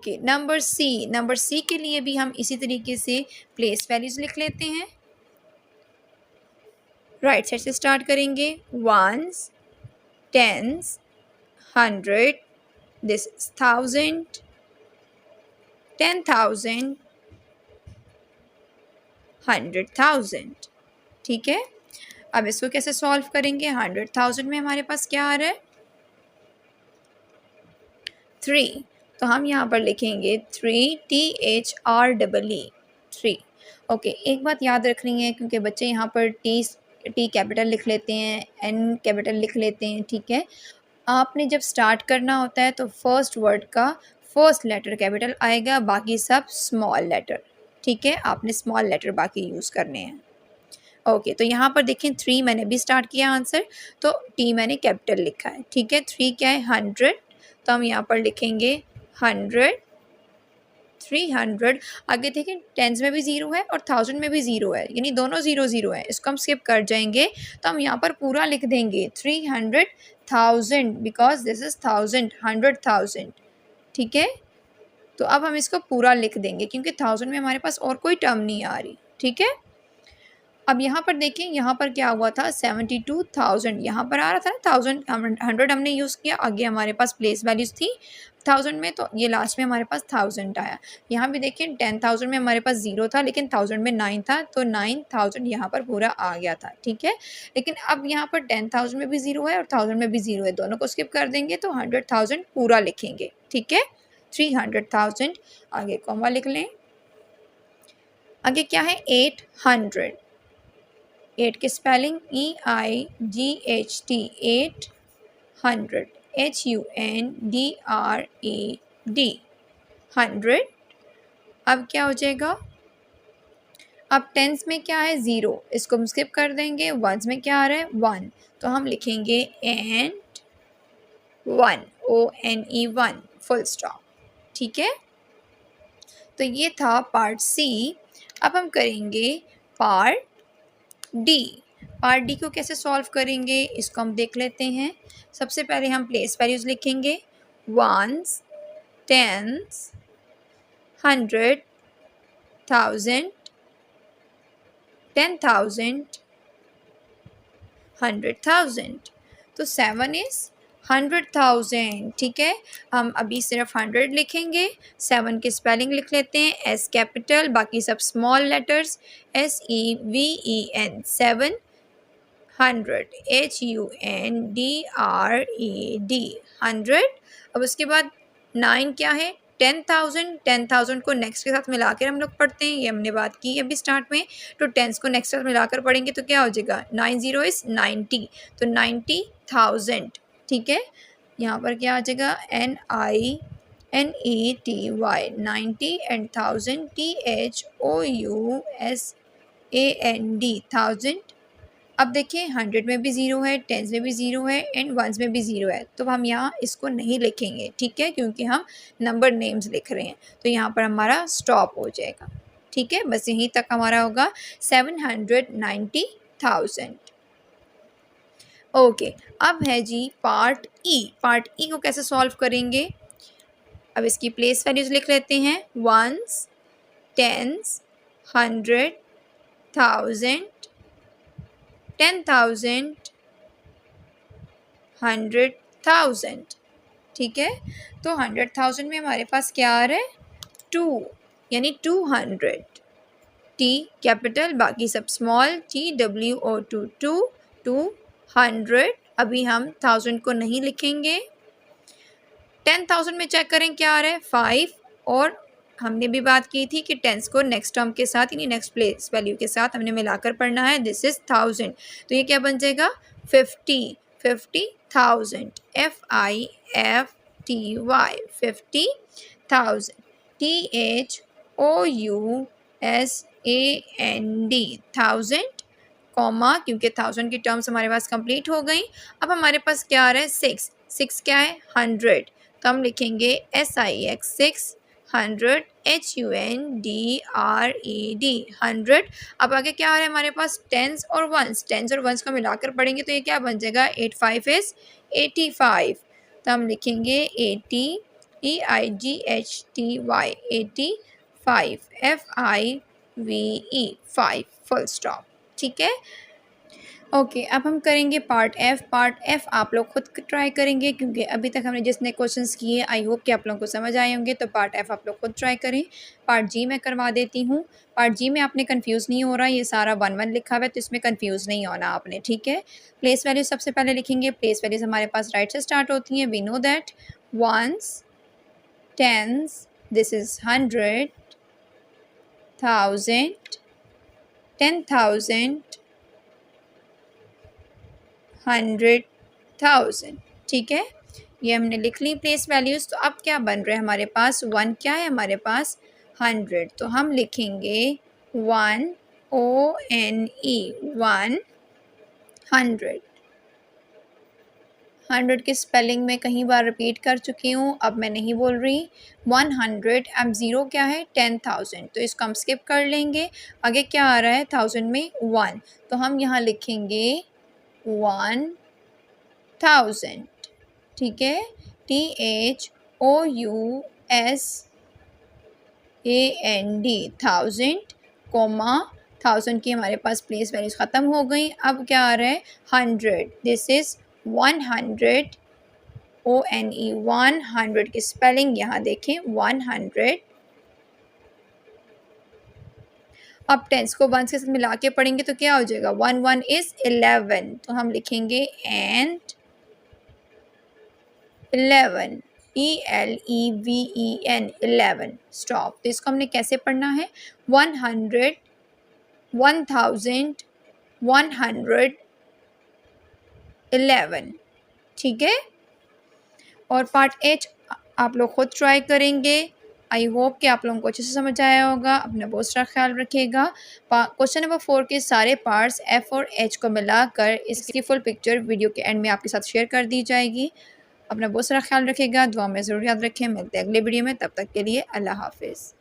Okay, number C के लिए भी हम इसी तरीके से प्लेस वैल्यूज़ लिख लेते हैं। राइट साइड से स्टार्ट करेंगे, वंस, टेंस, 100, दिस इज 1000, 10,000, 100,000। ठीक है, अब इसको कैसे सॉल्व करेंगे? 100,000 में हमारे पास क्या आ रहा है? 3, तो हम यहाँ पर लिखेंगे 3, THREE, 3। ओके, एक बात याद रखनी है, क्योंकि बच्चे यहाँ पर टी कैपिटल लिख लेते हैं, एन कैपिटल लिख लेते हैं। ठीक है, आपने जब स्टार्ट करना होता है तो फर्स्ट वर्ड का फर्स्ट लेटर कैपिटल आएगा, बाकी सब स्मॉल लेटर। ठीक है, आपने स्मॉल लेटर बाकी यूज़ करने हैं। ओके, तो यहाँ पर देखें 3 मैंने भी स्टार्ट किया आंसर, तो टी मैंने कैपिटल लिखा है। ठीक है, 3 क्या है? 100, तो हम यहाँ पर लिखेंगे 100, 300। आगे देखें टेंस में भी ज़ीरो है और 1000 में भी ज़ीरो है, यानी दोनों ज़ीरो ज़ीरो है, इसको हम स्किप कर जाएंगे। तो हम यहाँ पर पूरा लिख देंगे 300,000, बिकॉज दिस इज़ 1000, 100,000। ठीक है, तो अब हम इसको पूरा लिख देंगे, क्योंकि 1000 में हमारे पास और कोई टर्म नहीं आ रही। ठीक है, अब यहाँ पर देखें, यहाँ पर क्या हुआ था? 72,000 यहाँ पर आ रहा था ना, 1000, 100 हमने यूज़ किया, आगे हमारे पास प्लेस वैल्यूज़ थी 1000 में, तो ये लास्ट में हमारे पास 1000 आया। यहाँ भी देखें 10,000 में हमारे पास 0 था, लेकिन 1000 में 9 था, तो 9,000 यहाँ पर पूरा आ गया था। ठीक है, लेकिन अब यहाँ पर 10,000 में भी 0 है और 1000 में भी 0 है, दोनों को स्किप कर देंगे, तो 100,000 पूरा लिखेंगे। ठीक है, 300,000, आगे कॉमा लिख लें। आगे क्या है? 800, 8 की स्पेलिंग EIGHT, 800, HUNDRED, 100। अब क्या हो जाएगा? अब टेंस में क्या है? 0, इसको हम स्किप कर देंगे। वंस में क्या आ रहा है? 1, तो हम लिखेंगे एंड 1, ONE, 1, फुल स्टॉप। ठीक है, तो ये था पार्ट सी। अब हम करेंगे पार्ट डी। पार्ट डी को कैसे सॉल्व करेंगे, इसको हम देख लेते हैं। सबसे पहले हम प्लेस वैल्यूज़ लिखेंगे, वंस, टेंस, 100, 1000, 10,000, 100,000। तो 7 इज़ 100,000। ठीक है, हम अभी सिर्फ 100 लिखेंगे। 7 की स्पेलिंग लिख लेते हैं, एस कैपिटल, बाकी सब स्मॉल लेटर्स, SEVEN, 7, 100, HUNDRED, 100। अब उसके बाद 9 क्या है? 10,000, 10,000 को नेक्स्ट के साथ मिलाकर हम लोग पढ़ते हैं, ये हमने बात की अभी स्टार्ट में। तो टेंस को नेक्स्ट के साथ मिलाकर पढ़ेंगे तो क्या हो जाएगा? 90 इज़ 90, तो 90,000। ठीक है, यहाँ पर क्या आ जाएगा? NINETY, 90, and 1000, THOUSAND, 1000। अब देखिए 100 में भी 0 है, टेंस में भी 0 है, एंड वंस में भी 0 है, तो हम यहाँ इसको नहीं लिखेंगे। ठीक है, क्योंकि हम नंबर नेम्स लिख रहे हैं, तो यहाँ पर हमारा स्टॉप हो जाएगा। ठीक है, बस यहीं तक हमारा होगा 790,000। ओके, अब है जी पार्ट ई। पार्ट ई को कैसे सॉल्व करेंगे? अब इसकी प्लेस वैल्यूज लिख लेते हैं, वंस, टेंस, 100, 1000, 10,000, 100,000। ठीक है, तो 100,000 में हमारे पास क्या आ रहा है? 2, यानी 200, टी कैपिटल, बाकी सब स्मॉल, TWO2, 200। अभी हम 1000 को नहीं लिखेंगे। 10,000 में चेक करें क्या आ रहा है? 5, और हमने भी बात की थी कि टेंस को नेक्स्ट टर्म के साथ, यानी नेक्स्ट प्लेस वैल्यू के साथ हमने मिलाकर पढ़ना है। दिस इज 1000, तो ये क्या बन जाएगा? 50, 50,000, FIFTY, 50,000, THOUSAND, 1000, कॉमा, क्योंकि 1000 की टर्म्स हमारे पास कंप्लीट हो गई। अब हमारे पास क्या आ रहा है? 6 क्या है? 100, तो हम लिखेंगे SIX, 600, HUNDRED, 100। अब आगे क्या आ रहा है हमारे पास? टेंस और वंस को मिलाकर पढ़ेंगे तो ये क्या बन जाएगा? 85 इज़ 85, तो हम लिखेंगे EIGHTY 85 FIVE 5 फुल स्टॉप। ठीक है। ओके अब हम करेंगे पार्ट एफ आप लोग खुद ट्राई करेंगे क्योंकि अभी तक हमने जितने क्वेश्चंस किए आई होप कि आप लोगों को समझ आए होंगे। तो पार्ट एफ आप लोग खुद ट्राई करें। पार्ट जी मैं करवा देती हूँ। पार्ट जी में आपने कंफ्यूज नहीं हो रहा, ये सारा 1 1 लिखा हुआ है तो इसमें कंफ्यूज नहीं होना आपने। ठीक है। प्लेस वैल्यू सबसे पहले लिखेंगे। प्लेस वैल्यूज हमारे पास राइट से स्टार्ट होती हैं। We know that ones, tens, this is 100, 1000, 10,000, 100,000। ठीक है। ये हमने लिख ली प्लेस वैल्यूज़। तो अब क्या बन रहा है हमारे पास, 1 क्या है हमारे पास 100, तो हम लिखेंगे 1 ONE 100। 100 की स्पेलिंग में कई बार रिपीट कर चुकी हूँ, अब मैं नहीं बोल रही। 100 अब ज़ीरो क्या है 10,000, तो इसको हम स्किप कर लेंगे। आगे क्या आ रहा है 1000 में 1, तो हम यहाँ लिखेंगे 1000। ठीक है। THOUSAND 1000 कोमा 1000 की हमारे पास प्लेस वैल्यूज ख़त्म हो गई। अब क्या आ रहा है 100, दिस इज़ 100 ONE 100 की स्पेलिंग यहाँ देखें 100। अब टेंस को 1 के साथ मिला के पढ़ेंगे तो क्या हो जाएगा 1 1 इज़ 11, तो हम लिखेंगे एंड 11 ELEVEN 11 स्टॉप। तो इसको हमने कैसे पढ़ना है 100 1000 111। ठीक है। और पार्ट एच आप लोग खुद ट्राई करेंगे। आई होप कि आप लोगों को अच्छे से समझ आया होगा। अपना बहुत सारा ख्याल रखिएगा। क्वेश्चन नंबर 4 के सारे पार्ट्स एफ और एच को मिलाकर इसकी फुल पिक्चर वीडियो के एंड में आपके साथ शेयर कर दी जाएगी। अपना बहुत सारा ख्याल रखिएगा, दुआ में ज़रूर याद रखें। मिलते हैं अगले वीडियो में, तब तक के लिए अल्लाह हाफिज़।